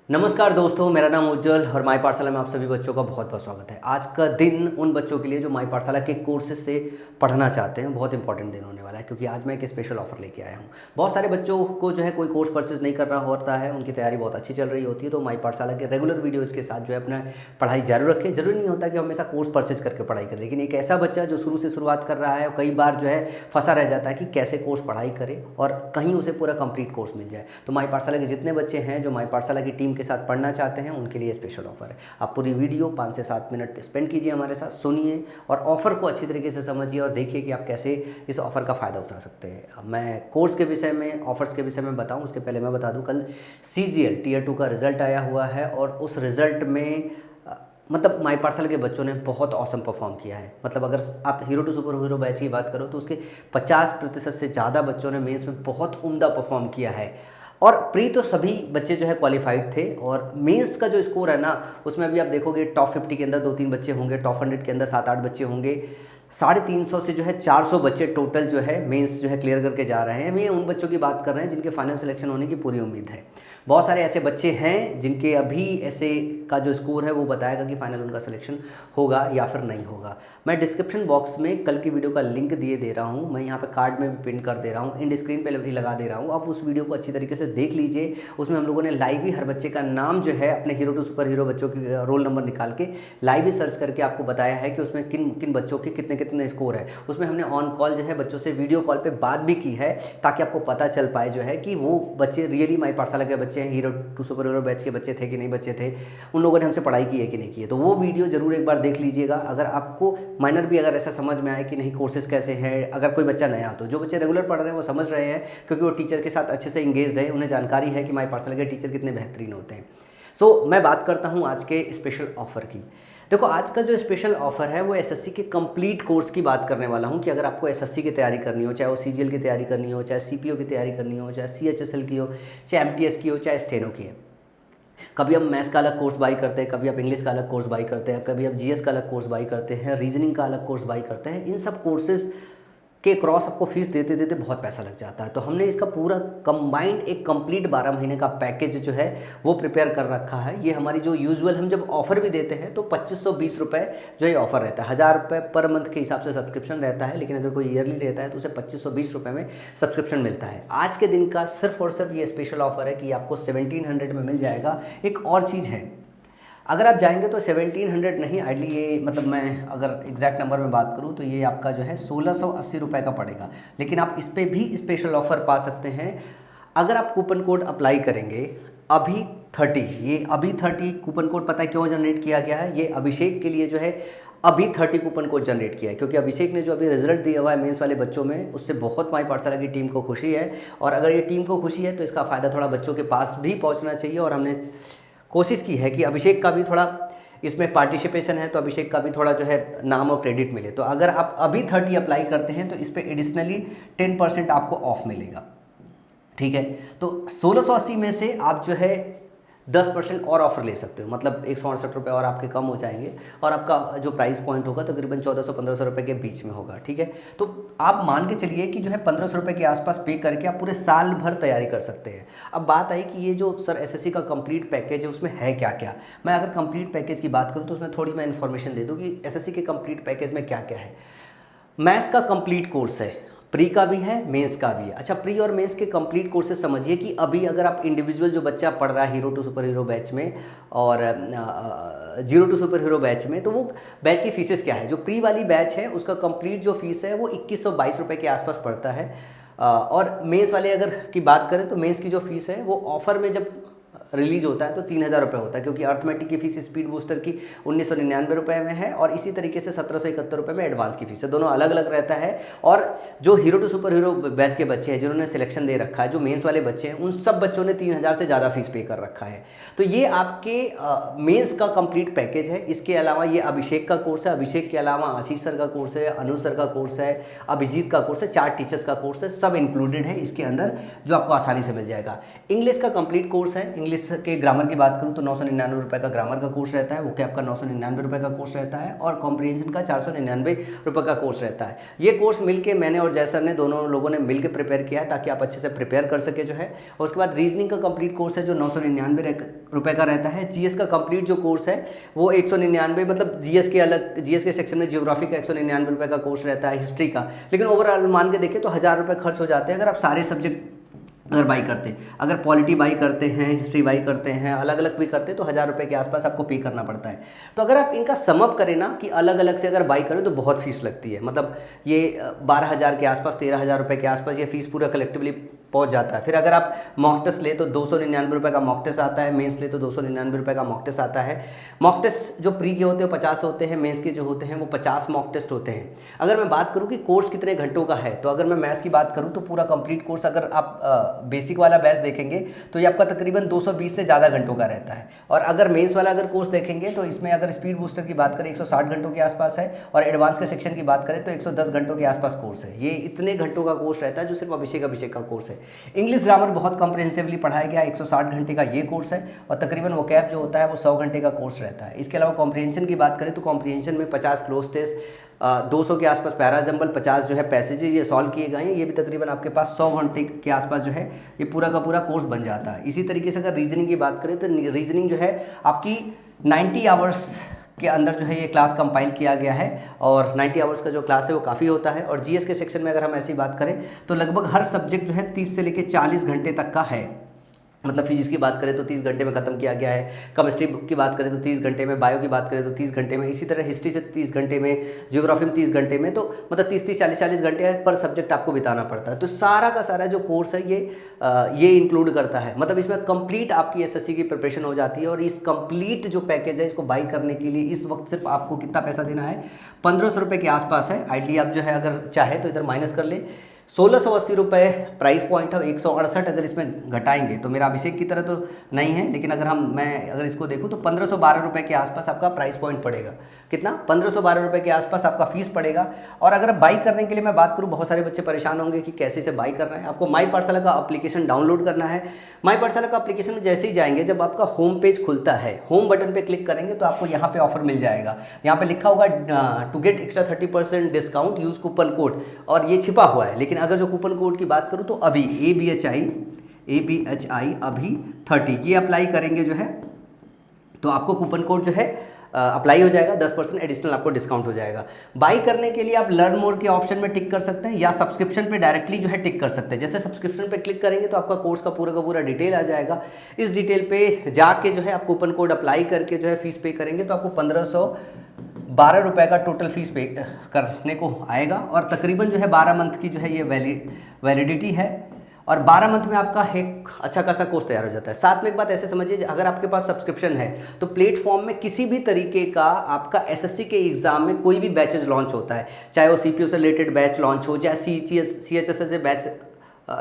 नमस्कार दोस्तों, मेरा नाम उज्जवल और माई पाठशाला में आप सभी बच्चों का बहुत बहुत स्वागत है। आज का दिन उन बच्चों के लिए जो माई पाठशाला के कोर्सेज से पढ़ना चाहते हैं, बहुत इंपॉर्टेंट दिन होने वाला है क्योंकि आज मैं एक स्पेशल ऑफर लेके आया हूँ। बहुत सारे बच्चों को जो है कोई कोर्स परचेज नहीं करना होता है, उनकी तैयारी बहुत अच्छी चल रही होती है, तो माई पाठशाला के रेगुलर वीडियोज़ के साथ जो है अपना पढ़ाई जारी रखें। जरूरी नहीं होता कि हमेशा कोर्स परचेज करके पढ़ाई करें, लेकिन एक ऐसा बच्चा जो शुरू से शुरुआत कर रहा है कई बार जो है फंसा रह जाता है कि कैसे कोर्स पढ़ाई करे और कहीं उसे पूरा कंप्लीट कोर्स मिल जाए। तो माई पाठशाला के जितने बच्चे हैं जो माई पाठशाला की टीम के साथ पढ़ना चाहते हैं उनके लिए स्पेशल ऑफर है। आप पूरी वीडियो 5 से 7 मिनट स्पेंड कीजिए हमारे साथ, सुनिए और ऑफर को अच्छी तरीके से समझिए और देखिए कि आप कैसे इस ऑफर का फ़ायदा उठा सकते हैं। अब मैं कोर्स के विषय में, ऑफर्स के विषय में बताऊं उसके पहले मैं बता दूं, कल CGL Tier 2 का रिजल्ट आया हुआ है और उस रिजल्ट में मतलब माई पाठशाला के बच्चों ने बहुत औसम परफॉर्म किया है। मतलब अगर आप hero to superhero batch की बात करो तो उसके 50% से ज़्यादा बच्चों ने मेंस में बहुत उम्दा परफॉर्म किया है और प्री तो सभी बच्चे जो है क्वालिफाइड थे। और मेंस का जो स्कोर है ना, उसमें अभी आप देखोगे टॉप 50 के अंदर 2-3 बच्चे होंगे, टॉप 100 के अंदर 7-8 बच्चे होंगे। 350 से जो है 400 बच्चे टोटल जो है मेंस जो है क्लियर करके जा रहे हैं। हम ये उन बच्चों की बात कर रहे हैं जिनके फाइनल सिलेक्शन होने की पूरी उम्मीद है। बहुत सारे ऐसे बच्चे हैं जिनके अभी ऐसे का जो स्कोर है वो बताएगा कि फाइनल उनका सिलेक्शन होगा या फिर नहीं होगा। मैं डिस्क्रिप्शन बॉक्स में कल की वीडियो का लिंक दिए दे रहा हूँ, मैं यहाँ पे कार्ड में भी पिन कर दे रहा हूँ, इन स्क्रीन पे भी लगा दे रहा हूँ। आप उस वीडियो को अच्छी तरीके से देख लीजिए। उसमें हम लोगों ने लाइव ही हर बच्चे का नाम जो है अपने हीरो टू सुपर हीरो बच्चों की रोल नंबर निकाल के लाइव ही सर्च करके आपको बताया है कि उसमें किन किन बच्चों के कितने कितने स्कोर है। उसमें हमने ऑन कॉल जो है बच्चों से वीडियो कॉल पे बात भी की है ताकि आपको पता चल पाए जो है कि वो बच्चे रियली माई पाठशाला के बच्चे हैं, hero to superhero batch के बच्चे थे कि नहीं बच्चे थे, उन लोगों ने हमसे पढ़ाई की है कि नहीं की है। तो वो वीडियो जरूर एक बार देख लीजिएगा। अगर आपको माइनर भी अगर ऐसा समझ में आए कि नहीं कोर्सेज कैसे हैं, अगर कोई बच्चा नया, तो जो बच्चे रेगुलर पढ़ रहे हैं वो समझ रहे हैं क्योंकि वो टीचर के साथ अच्छे से इंगेज है, उन्हें जानकारी है कि माई पाठशाला के टीचर कितने बेहतरीन होते हैं। सो मैं बात करता हूँ आज के स्पेशल ऑफर की। देखो, आज का जो स्पेशल ऑफर है वो एसएससी के कंप्लीट कोर्स की बात करने वाला हूँ कि अगर आपको एसएससी की तैयारी करनी हो, चाहे वो CGL की तैयारी करनी हो, चाहे CPO की तैयारी करनी हो, चाहे CHSL की हो, चाहे MTS की हो, चाहे स्टेनो की है। कभी आप मैथ्स का अलग कोर्स बाई करते हैं, कभी आप इंग्लिश का अलग कोर्स बाई करते हैं, कभी आप GS का अलग कोर्स बाई करते हैं, रीजनिंग का अलग कोर्स बाई करते हैं। इन सब कोर्सेज के क्रॉस आपको फीस देते देते बहुत पैसा लग जाता है। तो हमने इसका पूरा कंबाइंड एक कंप्लीट 12 महीने का पैकेज जो है वो प्रिपेयर कर रखा है। ये हमारी जो यूजुअल हम जब ऑफ़र भी देते हैं तो 2520 रुपये जो ये ऑफ़र रहता है। 1000 रुपये पर मंथ के हिसाब से सब्सक्रिप्शन रहता है, लेकिन अगर कोई ईयरली रहता है तो उसे 2520 रुपये में सब्सक्रिप्शन मिलता है। आज के दिन का सिर्फ और सिर्फ ये स्पेशल ऑफर है कि आपको 1700 में मिल जाएगा। एक और चीज़ है, अगर आप जाएंगे तो 1700 नहीं, आइडली ये मतलब मैं अगर एग्जैक्ट नंबर में बात करूँ तो ये आपका जो है 1680 रुपये का पड़ेगा। लेकिन आप इस पर भी स्पेशल ऑफर पा सकते हैं अगर आप कूपन कोड अप्लाई करेंगे अभी 30। ये अभी 30 कूपन कोड पता है क्यों जनरेट किया गया है? ये अभिषेक के लिए जो है अभी 30 कूपन कोड जनरेट किया है क्योंकि अभिषेक ने जो अभी रिजल्ट दिया हुआ है मेंस वाले बच्चों में, उससे बहुत माई पाठशाला की टीम को खुशी है। और अगर ये टीम को खुशी है तो इसका फ़ायदा थोड़ा बच्चों के पास भी पहुँचना चाहिए। और हमने कोशिश की है कि अभिषेक का भी थोड़ा इसमें पार्टिसिपेशन है तो अभिषेक का भी थोड़ा जो है नाम और क्रेडिट मिले। तो अगर आप अभी 30 अप्लाई करते हैं तो इस पर एडिशनली 10% आपको ऑफ मिलेगा। ठीक है, तो 1680 में से आप जो है 10% और ऑफर ले सकते हो, मतलब 168 रुपये और आपके कम हो जाएंगे और आपका जो प्राइस पॉइंट होगा तकरीबन 1400-1500 रुपये के बीच में होगा। ठीक है, तो आप मान के चलिए कि जो है 1500 रुपये के आसपास पे करके आप पूरे साल भर तैयारी कर सकते हैं। अब बात आई कि ये जो सर एसएससी का कंप्लीट पैकेज है उसमें है क्या क्या। मैं अगर कंप्लीट पैकेज की बात करूँ तो उसमें थोड़ी मैं इन्फॉर्मेशन दे दूँ कि एसएससी के कंप्लीट पैकेज में क्या क्या है। मैथ्स का कंप्लीट कोर्स है, प्री का भी है, मेंस का भी है। अच्छा, प्री और मेंस के कंप्लीट कोर्सेज समझिए कि अभी अगर आप इंडिविजुअल जो बच्चा पढ़ रहा है hero to superhero batch में और zero to superhero batch में, तो वो बैच की फीसेस क्या है। जो प्री वाली बैच है उसका कंप्लीट जो फीस है वो 2122 रुपये के आसपास पड़ता है। और मेंस वाले अगर की बात करें तो मेंस की जो फीस है वो ऑफर में जब रिलीज होता है तो 3000 रुपये होता है क्योंकि अर्थमेटिक की फीस स्पीड बूस्टर की 1999 रुपये में है और इसी तरीके से 1771 रुपये में एडवांस की फीस है। दोनों अलग अलग रहता है। और जो hero to superhero batch के बच्चे हैं जिन्होंने सिलेक्शन दे रखा है, जो मेंस वाले बच्चे हैं, उन सब बच्चों ने 3000 से ज़्यादा फीस पे कर रखा है। तो ये आपके मेंस का कंप्लीट पैकेज है। इसके अलावा ये अभिषेक का कोर्स है, अभिषेक के अलावा आशीष सर का कोर्स है, अनुज सर का कोर्स है, अभिजीत का कोर्स है, 4 टीचर्स का कोर्स है, सब इंक्लूडेड है इसके अंदर जो आपको आसानी से मिल जाएगा। इंग्लिश का कंप्लीट कोर्स है, इंग्लिश इंग्लिश के ग्रामर की बात करूँ तो 999 रुपये का ग्रामर का कोर्स रहता है, वो कैप का 999 रुपये का कोर्स रहता है, और कॉम्प्रिहेंशन का 499 रुपये का कोर्स रहता है। ये कोर्स मिलके मैंने और जय सर ने दोनों लोगों ने मिलकर प्रिपेयर किया है ताकि आप अच्छे से प्रिपेयर कर सके जो है। और उसके बाद रीजनिंग का कंप्लीट कोर्स है जो 999 रुपये का रहता है। जीएस का कंप्लीट जो कोर्स है वो 199, मतलब जीएस के अलग, जीएस के सेक्शन में ज्योग्राफी का 199 रुपये का कोर्स रहता है, हिस्ट्री का। लेकिन ओवरऑल मान के देखें तो 1000 रुपये खर्च हो जाते हैं अगर आप सारे सब्जेक्ट अगर बाई करते हैं। अगर पॉलिटी बाई करते हैं, हिस्ट्री बाई करते हैं, अलग अलग भी करते हैं तो 1000 रुपये के आसपास आपको पे करना पड़ता है। तो अगर आप इनका समअप करें ना कि अलग अलग से अगर बाई करें तो बहुत फीस लगती है, मतलब ये 12,000 के आसपास, 13,000 रुपये के आसपास ये फीस पूरा कलेक्टिवली पहुंच जाता है। फिर अगर आप मॉक टेस्ट ले तो 299 रुपये का मॉक टेस्ट आता है, मेंस ले तो 299 रुपये का मॉक टेस्ट आता है। मॉक टेस्ट जो प्री के होते हैं 50 होते हैं, मेंस के जो होते हैं वो 50 मॉक टेस्ट होते हैं। अगर मैं बात करूँ कि कोर्स कितने घंटों का है, तो अगर मैं मैथ्स की बात करूँ तो पूरा कंप्लीट कोर्स अगर आप बेसिक वाला बैच देखेंगे तो ये आपका तकरीबन 220 से ज़्यादा घंटों का रहता है। और अगर मेंस वाला अगर कोर्स देखेंगे तो इसमें अगर स्पीड बूस्टर की बात करें 160 घंटों के आसपास है, और एडवांस के सेक्शन की बात करें तो 110 घंटों के आसपास कोर्स है। ये इतने घंटों का कोर्स रहता है जो सिर्फ अभिषेक का कोर्स है। इंग्लिश ग्रामर बहुत कॉम्प्रिहेंसिवली पढ़ाया गया, 160 घंटे का ये कोर्स है, और तकरीबन वो कैप जो होता है वो 100 घंटे का कोर्स रहता है। इसके अलावा कॉम्प्रिहेंशन की बात करें तो कॉम्प्रिहेंशन में 50 क्लोज टेस्ट, 200 के आसपास पैरा जंबल, 50 जो है पैसेजेस ये सॉल्व किए गए हैं। ये भी तकरीबन आपके पास 100 घंटे के आसपास जो है ये पूरा का पूरा कोर्स बन जाता है। इसी तरीके से अगर रीजनिंग की बात करें तो रीजनिंग जो है आपकी 90 आवर्स के अंदर जो है ये क्लास कंपाइल किया गया है, और 90 आवर्स का जो क्लास है वो काफ़ी होता है। और जीएस के सेक्शन में अगर हम ऐसी बात करें तो लगभग हर सब्जेक्ट जो है 30 से लेकर 40 घंटे तक का है। मतलब फिजिक्स की बात करें तो 30 घंटे में ख़त्म किया गया है, केमिस्ट्री की बात करें तो 30 घंटे में, बायो की बात करें तो 30 घंटे में, इसी तरह हिस्ट्री से 30 घंटे में, ज्योग्राफी में 30 घंटे में। तो मतलब 30-30, 40-40 घंटे पर सब्जेक्ट आपको बिताना पड़ता है। तो सारा का सारा जो कोर्स है ये इंक्लूड करता है, मतलब इसमें कंप्लीट आपकी एसएससी की प्रिपरेशन हो जाती है। और इस कंप्लीट जो पैकेज है इसको बाई करने के लिए इस वक्त सिर्फ आपको कितना पैसा देना है, 1500 रुपये के आसपास है। आइडली आप जो है अगर चाहे तो इधर माइनस कर ले, 1680 रुपये प्राइस पॉइंट है। 168 अगर इसमें घटाएंगे तो मेरा अभिषेक की तरह तो नहीं है, लेकिन अगर मैं अगर इसको देखूँ तो 1512 रुपये के आसपास आपका प्राइस पॉइंट पड़ेगा। कितना? 1512 रुपये के आसपास आपका फीस पड़ेगा। और अगर बाई करने के लिए मैं बात करूँ, बहुत सारे बच्चे परेशान होंगे कि कैसे इसे बाई करना है। आपको माई पाठशाला का एप्लीकेशन डाउनलोड करना है। माई पाठशाला का एप्लीकेशन में जैसे ही जाएंगे, जब आपका होम पेज खुलता है, होम बटन पे क्लिक करेंगे तो आपको यहाँ पे ऑफर मिल जाएगा। यहाँ पे लिखा होगा to get extra 30% discount use coupon code, और ये छिपा हुआ है। लेकिन अगर जो कूपन कोड की बात करूँ तो अभी ABHI अभी 30 ये अप्लाई करेंगे जो है तो आपको कूपन कोड जो है अप्लाई हो जाएगा, 10% एडिशनल आपको डिस्काउंट हो जाएगा। बाई करने के लिए आप लर्न मोर के ऑप्शन में टिक कर सकते हैं, या सब्सक्रिप्शन पे डायरेक्टली जो है टिक कर सकते हैं। जैसे सब्सक्रिप्शन पे क्लिक करेंगे तो आपका कोर्स का पूरा डिटेल आ जाएगा। इस डिटेल पे जाके जो है आप कूपन कोड अप्लाई करके जो है फीस पे करेंगे तो आपको 1512 रुपये का टोटल फीस पे करने को आएगा। और तकरीबन जो है 12 मंथ की जो है ये वैलिडिटी है, और 12 मंथ में आपका एक अच्छा खासा कोर्स तैयार हो जाता है। साथ में एक बात ऐसे समझिए, अगर आपके पास सब्सक्रिप्शन है तो प्लेटफॉर्म में किसी भी तरीके का आपका एसएससी के एग्जाम में कोई भी बैचेज लॉन्च होता है, चाहे वो सीपीयू से रिलेटेड बैच लॉन्च हो, चाहे सीएचएस से बैच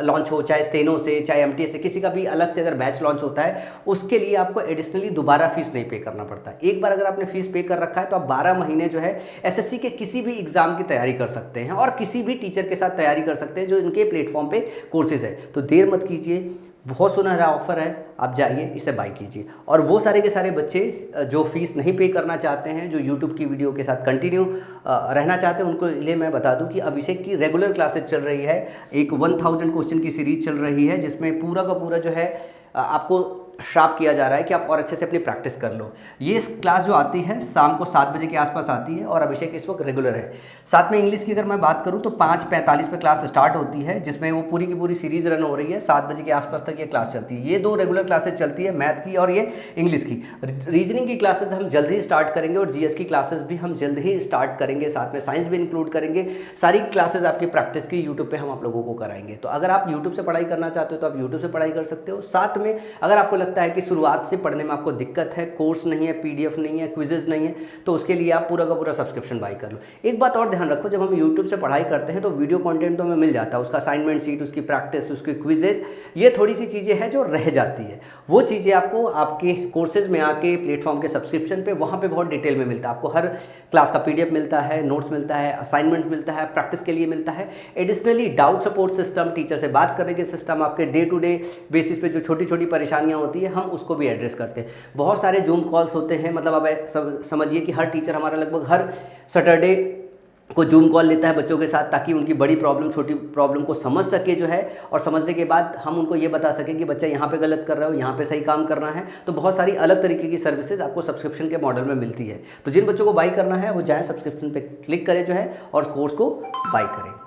लॉन्च हो, चाहे स्टेनो से, चाहे एमटीएस से, किसी का भी अलग से अगर बैच लॉन्च होता है, उसके लिए आपको एडिशनली दोबारा फीस नहीं पे करना पड़ता। एक बार अगर आपने फीस पे कर रखा है तो आप 12 महीने जो है एसएससी के किसी भी एग्जाम की तैयारी कर सकते हैं, और किसी भी टीचर के साथ तैयारी कर सकते हैं जो इनके प्लेटफॉर्म पे कोर्सेज है। तो देर मत कीजिए, बहुत सुनहरा ऑफर है, आप जाइए इसे बाई कीजिए। और वो सारे के सारे बच्चे जो फीस नहीं पे करना चाहते हैं, जो यूट्यूब की वीडियो के साथ कंटिन्यू रहना चाहते हैं, उनको लिए मैं बता दूं कि अभिषेक की रेगुलर क्लासेज चल रही है। एक 1000 क्वेश्चन की सीरीज चल रही है, जिसमें पूरा का पूरा जो है आपको शार्प किया जा रहा है कि आप और अच्छे से अपनी प्रैक्टिस कर लो। ये क्लास जो आती है शाम को 7 बजे के आसपास आती है, और अभिषेक इस वक्त रेगुलर है। साथ में इंग्लिश की अगर मैं बात करूं तो 5:45 पे क्लास स्टार्ट होती है, जिसमें वो पूरी की पूरी सीरीज रन हो रही है। 7 बजे के आसपास तक ये क्लास चलती है। ये 2 रेगुलर क्लासेज चलती है, मैथ की और ये इंग्लिश की। रीजनिंग की क्लासेज हम जल्द ही स्टार्ट करेंगे, और जीएस की क्लासेज भी हम जल्द ही स्टार्ट करेंगे, साथ में साइंस भी इंक्लूड करेंगे। सारी क्लासेज आपकी प्रैक्टिस की यूट्यूब पर हम आप लोगों को कराएंगे। तो अगर आप यूट्यूब से पढ़ाई करना चाहते हो तो आप यूट्यूब से पढ़ाई कर सकते हो। साथ में अगर आपको लगता है कि शुरुआत से पढ़ने में आपको दिक्कत है, कोर्स नहीं है, पीडीएफ नहीं है, क्विजेज नहीं है, तो उसके लिए आप पूरा का पूरा सब्सक्रिप्शन बाई कर लो। एक बात और ध्यान रखो, जब हम यूट्यूब से पढ़ाई करते हैं तो वीडियो कंटेंट तो हमें मिल जाता है, उसका असाइनमेंट सीट, उसकी प्रैक्टिस, उसकी क्विजेज, ये थोड़ी सी चीज़ें हैं जो रह जाती है। वो चीज़ें आपको आपके कोर्सेज में आके प्लेटफॉर्म के सब्सक्रिप्शन पे वहाँ पे बहुत डिटेल में मिलता है। आपको हर क्लास का पीडीएफ मिलता है, नोट्स मिलता है, असाइनमेंट मिलता है, प्रैक्टिस के लिए मिलता है। Additionally doubt support system, teacher से बात करने के सिस्टम, आपके डे टू डे बेसिस पे जो छोटी छोटी परेशानियाँ होती होती है हम उसको भी एड्रेस करते हैं। बहुत सारे जूम कॉल्स होते हैं, मतलब अब समझिए कि हर टीचर हमारा लगभग हर सैटरडे को जूम कॉल लेता है बच्चों के साथ, ताकि उनकी बड़ी प्रॉब्लम छोटी प्रॉब्लम को समझ सके जो है, और समझने के बाद हम उनको ये बता सकें कि बच्चा यहाँ पे गलत कर रहा है, यहाँ पे सही काम करना है। तो बहुत सारी अलग तरीके की सर्विसेज आपको सब्सक्रिप्शन के मॉडल में मिलती है। तो जिन बच्चों को बाई करना है वो जाएँ सब्सक्रिप्शन पे क्लिक करें जो है और कोर्स को बाई करें।